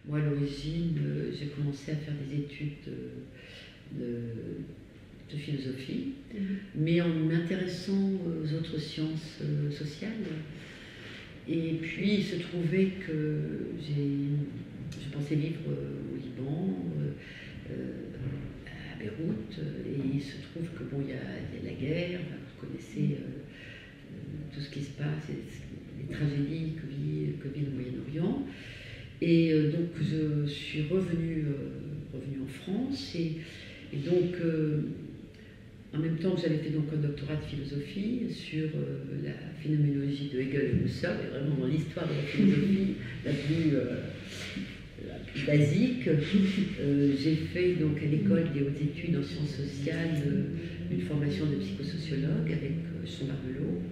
Moi, à l'origine, j'ai commencé à faire des études de philosophie, mais en m'intéressant aux autres sciences sociales. Et puis, il se trouvait que je pensais vivre au Liban, à Beyrouth, et il se trouve que bon, il y a la guerre, vous connaissez tout ce qui se passe, les tragédies que vit le Moyen-Orient. Et donc je suis revenue en France et donc en même temps que j'avais fait donc un doctorat de philosophie sur la phénoménologie de Hegel et Husserl, et vraiment dans l'histoire de la philosophie la plus basique. J'ai fait donc à l'école des hautes études en sciences sociales une formation de psychosociologue avec Chambardelot.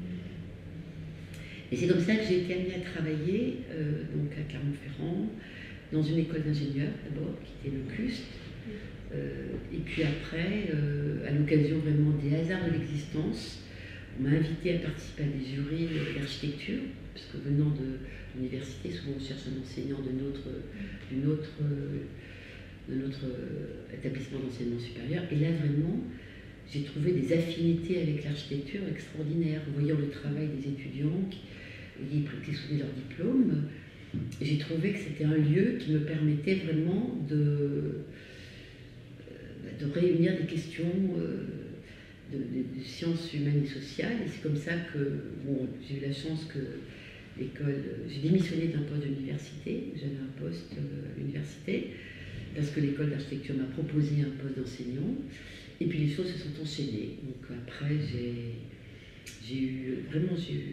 Et c'est comme ça que j'ai été amenée à travailler donc à Clermont-Ferrand, dans une école d'ingénieurs d'abord, qui était le CUST. Et puis après, à l'occasion vraiment des hasards de l'existence, on m'a invité à participer à des jurys d'architecture, parce que venant de l'université, souvent on cherche un enseignant de notre établissement d'enseignement supérieur. Et là vraiment, j'ai trouvé des affinités avec l'architecture extraordinaires, en voyant le travail des étudiants qui soutenaient leur diplôme. J'ai trouvé que c'était un lieu qui me permettait vraiment de réunir des questions de sciences humaines et sociales. Et c'est comme ça que bon, j'ai eu la chance que l'école... J'ai démissionné d'un poste d'université, j'avais un poste à l'université, parce que l'école d'architecture m'a proposé un poste d'enseignant. Et puis les choses se sont enchaînées. Donc après, j'ai eu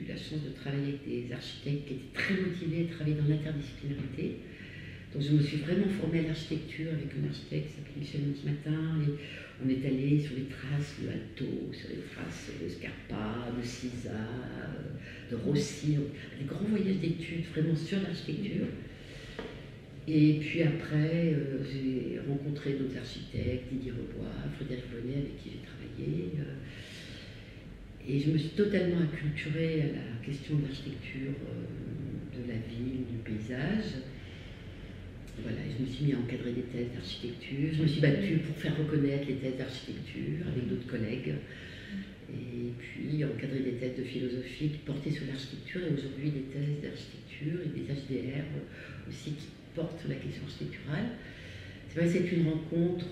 la chance de travailler avec des architectes qui étaient très motivés à travailler dans l'interdisciplinarité. Donc je me suis vraiment formée à l'architecture avec un architecte qui s'appelait Michel Matin, et on est allé sur les traces de Alto, sur les traces de Scarpa, de Sisa, de Rossi, des grands voyages d'études vraiment sur l'architecture. Et puis après, j'ai rencontré d'autres architectes, Didier Rebois, Frédéric Bonnet, avec qui j'ai travaillé. Et je me suis totalement acculturée à la question de l'architecture, de la ville, du paysage. Voilà, je me suis mis à encadrer des thèses d'architecture. Je me suis battue pour faire reconnaître les thèses d'architecture avec d'autres collègues. Et puis encadrer des thèses de philosophie qui portaient sur l'architecture, et aujourd'hui des thèses d'architecture et des HDR aussi qui portent sur la question architecturale. C'est vrai que c'est une rencontre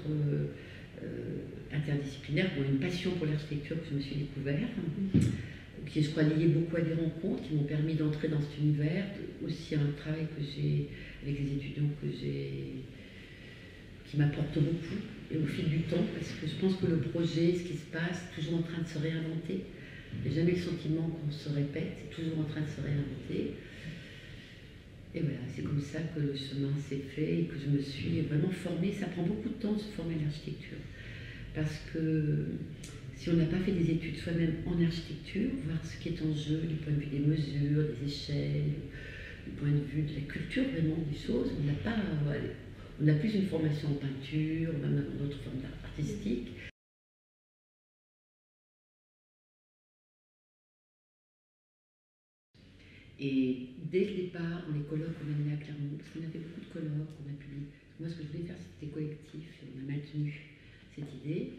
interdisciplinaire, une passion pour l'architecture que je me suis découvert, qui je crois liée beaucoup à des rencontres qui m'ont permis d'entrer dans cet univers, aussi un travail que j'ai avec les étudiants qui m'apporte beaucoup, et au fil du temps, parce que je pense que le projet, ce qui se passe, est toujours en train de se réinventer. Il n'y a jamais le sentiment qu'on se répète, c'est toujours en train de se réinventer. Et voilà, c'est comme ça que le chemin s'est fait et que je me suis vraiment formée. Ça prend beaucoup de temps de se former à l'architecture. Parce que si on n'a pas fait des études soi-même en architecture, voir ce qui est en jeu du point de vue des mesures, des échelles, du point de vue de la culture vraiment des choses, on n'a pas... On a plus une formation en peinture, même dans d'autres formes d'art artistique. Et dès le départ, dans les colloques qu'on a menés à Clermont, parce qu'on avait beaucoup de colloques, on a publié. Moi, ce que je voulais faire, c'était collectif, et on a maintenu cette idée.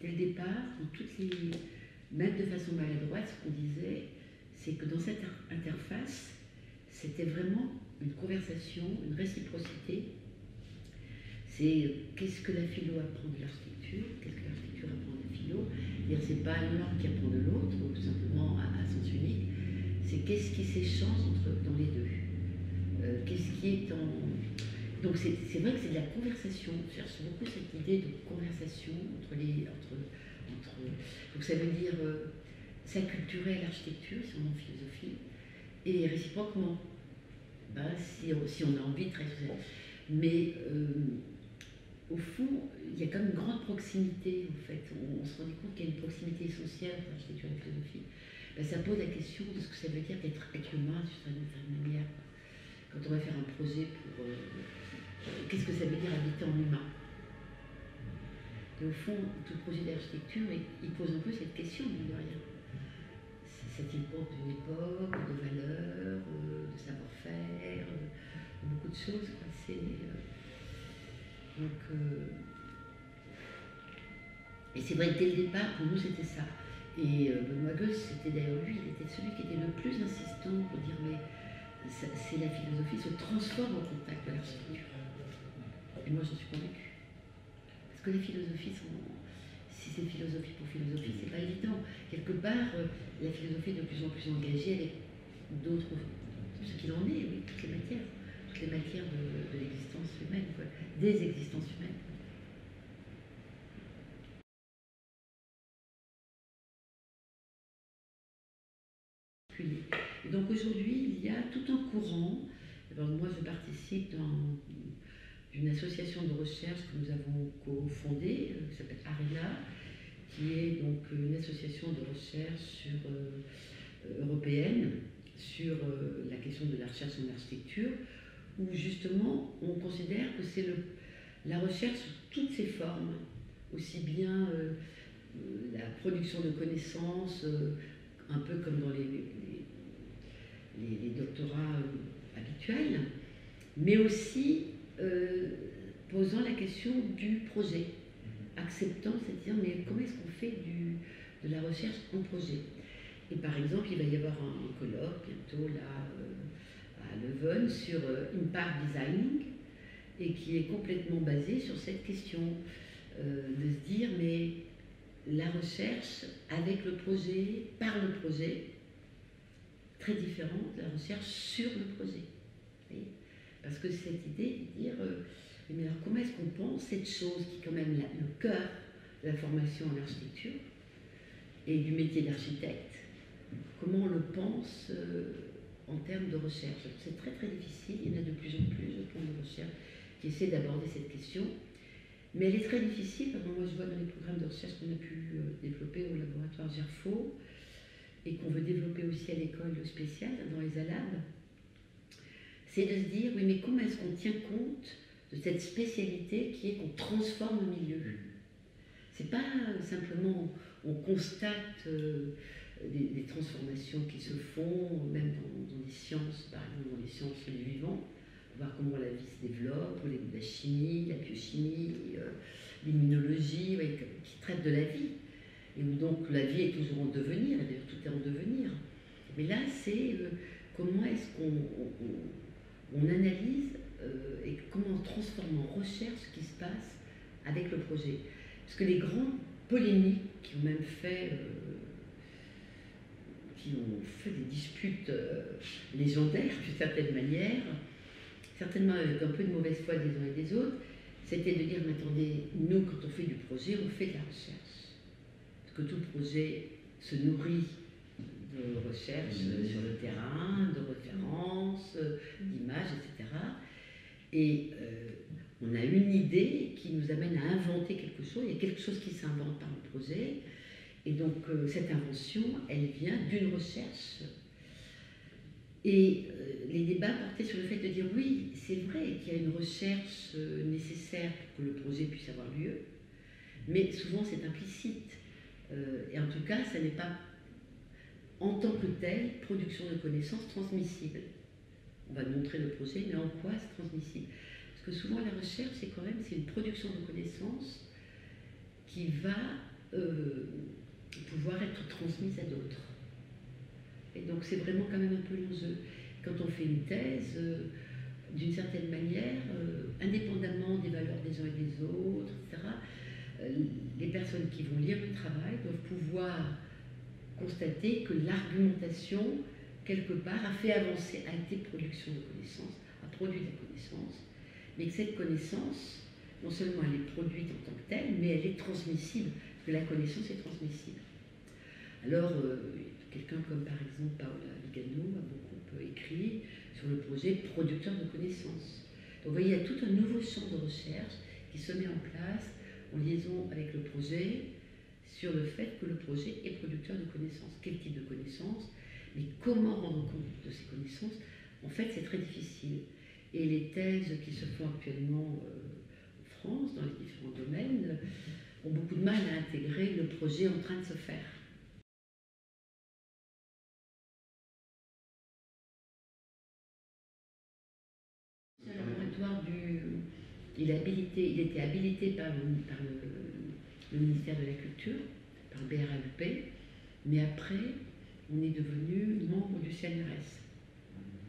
Dès le départ, dans toutes les, même de façon maladroite, ce qu'on disait, c'est que dans cette interface, c'était vraiment une conversation, une réciprocité. C'est qu'est-ce que la philo apprend de l'architecture, qu'est-ce que l'architecture apprend de la philo. C'est pas l'un qui apprend de l'autre, ou simplement à sens unique. C'est qu'est-ce qui s'échange dans les deux. Qu'est-ce qui est en... Donc c'est vrai que c'est de la conversation. Je cherche beaucoup cette idée de conversation entre les... Donc ça veut dire s'acculturer à l'architecture, si on est en philosophie, et réciproquement. Si on a envie de travailler. Mais au fond, il y a quand même une grande proximité, en fait. On se rendait compte qu'il y a une proximité essentielle entre l'architecture et la philosophie. Ça pose la question de ce que ça veut dire d'être être humain d'une certaine manière. Quand on va faire un projet pour... qu'est-ce que ça veut dire habiter en humain? Et au fond, tout projet d'architecture, il pose un peu cette question, mine de rien. Cette époque d'une époque, de valeurs, de savoir-faire, beaucoup de choses, quoi. Et c'est vrai que dès le départ, pour nous, c'était ça. Et Benoît Goetz, c'était d'ailleurs lui, il était celui qui était le plus insistant pour dire mais c'est la philosophie se transforme au contact de l'architecture. Et moi, j'en suis convaincue. Parce que les philosophies sont. Si c'est philosophie pour philosophie, c'est pas évident. Quelque part, la philosophie est de plus en plus engagée avec d'autres. Ce qu'il en est, oui, toutes les matières. Toutes les matières de l'existence humaine, quoi. Des existences humaines. Et donc aujourd'hui, il y a tout un courant. Alors moi, je participe dans une association de recherche que nous avons cofondée, qui s'appelle ARENA, qui est donc une association de recherche européenne sur la question de la recherche en architecture, où justement on considère que c'est la recherche sous toutes ses formes, aussi bien la production de connaissances, un peu comme dans les doctorats habituels, mais aussi posant la question du projet, acceptant, c'est-à-dire mais comment est-ce qu'on fait de la recherche en projet. Et par exemple, il va y avoir un colloque bientôt là à Leuven sur Impact Designing, et qui est complètement basé sur cette question de se dire mais la recherche avec le projet, par le projet, très différent de la recherche sur le projet. Parce que cette idée de dire mais alors comment est-ce qu'on pense cette chose qui est quand même le cœur de la formation en architecture et du métier d'architecte, comment on le pense en termes de recherche. C'est très très difficile, il y en a de plus en plus de plans de recherche qui essaient d'aborder cette question, mais elle est très difficile. Moi je vois dans les programmes de recherche qu'on a pu développer au laboratoire Gerfo et qu'on veut développer aussi à l'école spéciale, dans les ALAB, c'est de se dire, oui mais comment est-ce qu'on tient compte de cette spécialité qui est qu'on transforme un milieu. C'est pas simplement on constate des transformations qui se font, même dans les sciences, par exemple dans les sciences du vivant, voir comment la vie se développe, ou la chimie, la biochimie, l'immunologie, qui traitent de la vie. Et où donc la vie est toujours en devenir, et d'ailleurs tout est en devenir. Mais là, c'est comment est-ce qu'on analyse et comment on transforme en recherche ce qui se passe avec le projet. Parce que les grandes polémiques qui ont même fait, des disputes légendaires d'une certaine manière, certainement avec un peu de mauvaise foi des uns et des autres, c'était de dire, mais attendez, nous quand on fait du projet, on fait de la recherche. Parce que tout projet se nourrit de recherche sur le terrain, de références, d'images, etc. Et on a une idée qui nous amène à inventer quelque chose. Il y a quelque chose qui s'invente par le projet. Et donc cette invention, elle vient d'une recherche. Et les débats portaient sur le fait de dire oui, c'est vrai qu'il y a une recherche nécessaire pour que le projet puisse avoir lieu, mais souvent c'est implicite. Et en tout cas, ça n'est pas en tant que tel production de connaissances transmissible. On va montrer le projet, mais en quoi c'est transmissible? Parce que souvent la recherche, c'est une production de connaissances qui va pouvoir être transmise à d'autres. Et donc c'est vraiment quand même un peu l'enjeu. Quand on fait une thèse, d'une certaine manière, indépendamment des valeurs des uns et des autres, etc., les personnes qui vont lire le travail doivent pouvoir constater que l'argumentation, quelque part, a fait avancer, a été production de connaissances, a produit de la connaissance, mais que cette connaissance, non seulement elle est produite en tant que telle, mais elle est transmissible, que la connaissance est transmissible. Alors, quelqu'un comme par exemple Paola Vigano a beaucoup écrit sur le projet producteur de connaissances. Donc vous voyez, il y a tout un nouveau champ de recherche qui se met en place en liaison avec le projet sur le fait que le projet est producteur de connaissances. Quel type de connaissances? Mais comment rendre compte de ces connaissances? En fait, c'est très difficile. Et les thèses qui se font actuellement en France, dans les différents domaines, ont beaucoup de mal à intégrer le projet en train de se faire. il était habilité par le ministère de la Culture, par le BRAUP, mais après, on est devenu membre du CNRS.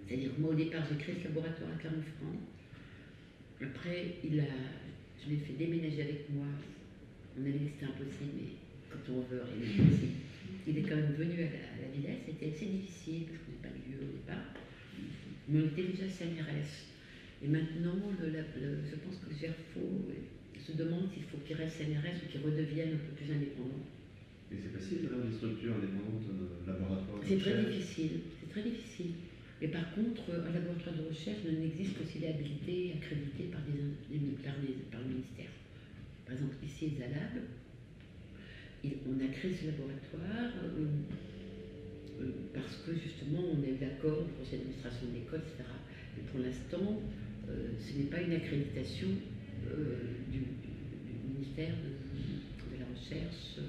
C'est-à-dire, moi, au départ, j'ai créé ce laboratoire à Clermont-Ferrand. Après, je l'ai fait déménager avec moi. On avait dit que c'était impossible, mais quand on veut, rien n'est possible. Il est quand même venu à la Villette. C'était assez difficile, parce qu'on n'est pas lieu au départ. Mais on était déjà CNRS. Et maintenant, je pense que le GERFO se demande s'il faut qu'il reste CNRS ou qu'il redevienne un peu plus indépendant. Et c'est facile d'avoir des structures indépendantes, laboratoires? C'est très difficile, c'est très difficile. Et par contre, un laboratoire de recherche n'existe que s'il est habilité, accrédité par le ministère. Par exemple, ici, Zalab, on a créé ce laboratoire parce que justement, on a eu l'accord du conseil d'administration de l'école, etc. Mais pour l'instant, ce n'est pas une accréditation du ministère de la Recherche,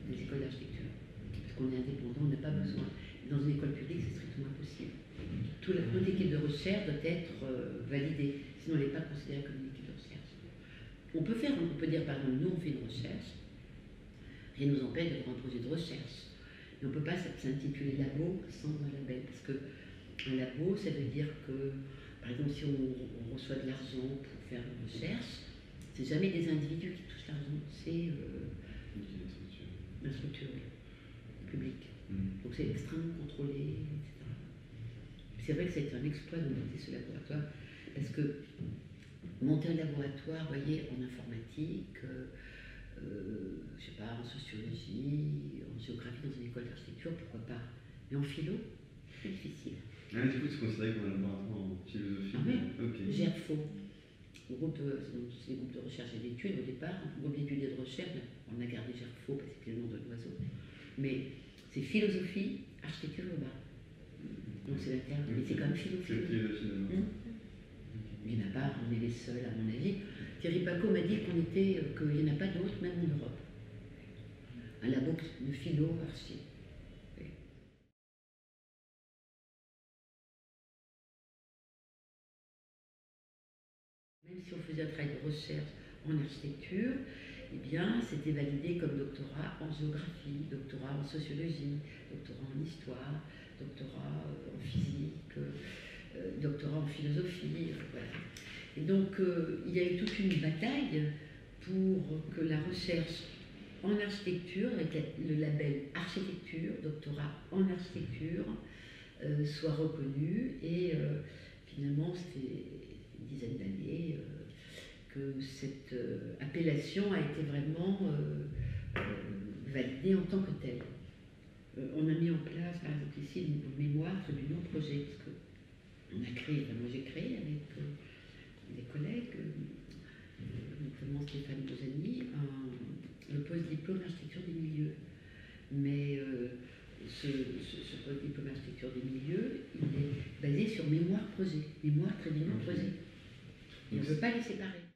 des écoles d'architecture. Parce qu'on est indépendant, on n'a pas besoin. Dans une école publique, c'est strictement impossible. Toute équipe de recherche doit être validée, sinon elle n'est pas considérée comme une équipe de recherche. On peut dire par exemple, nous on fait une recherche, rien ne nous empêche d'avoir un projet de recherche. Mais on ne peut pas s'intituler labo sans un label, parce qu'un labo, ça veut dire que, par exemple, si on reçoit de l'argent pour faire une recherche, c'est jamais des individus qui touchent l'argent, c'est une structure publique. Donc c'est extrêmement contrôlé, etc. C'est vrai que c'est un exploit de monter ce laboratoire, parce que monter un laboratoire, vous voyez, en informatique, je sais pas, en sociologie, en géographie, dans une école d'architecture, pourquoi pas. Mais en philo, c'est difficile. Ah, du coup, c'est considéré comme un laboratoire en philosophie. Ah oui, okay. GERFO. C'est des groupes de recherche et d'études au départ, un groupe d'études et de recherche, on a gardé GERFO parce que c'était le nom de l'oiseau. Mais c'est philosophie, architecture urbaine. Donc c'est la terre, mais c'est quand même philosophie. Il n'y en a pas, on est les seuls à mon avis. Thierry Paco m'a dit qu'il n'y en a pas d'autres, même en Europe. Un labo de philo, archi. Oui. Même si on faisait un travail de recherche en architecture, eh bien, c'était validé comme doctorat en géographie, doctorat en sociologie, doctorat en histoire, doctorat en physique, doctorat en philosophie, voilà. Et donc, il y a eu toute une bataille pour que la recherche en architecture, avec le label architecture, doctorat en architecture, soit reconnue. Et finalement, c'était une dizaine d'années que cette appellation a été vraiment validée en tant que telle. On a mis en place, par exemple ici, une mémoire du non-projet, parce que on a créé, moi j'ai créé avec des collègues, notamment Stéphane Bozani, le post-diplôme d'architecture des milieux. Mais ce post-diplôme d'architecture des milieux, il est basé sur mémoire-projet, mémoire-projet. Et on ne veut pas les séparer.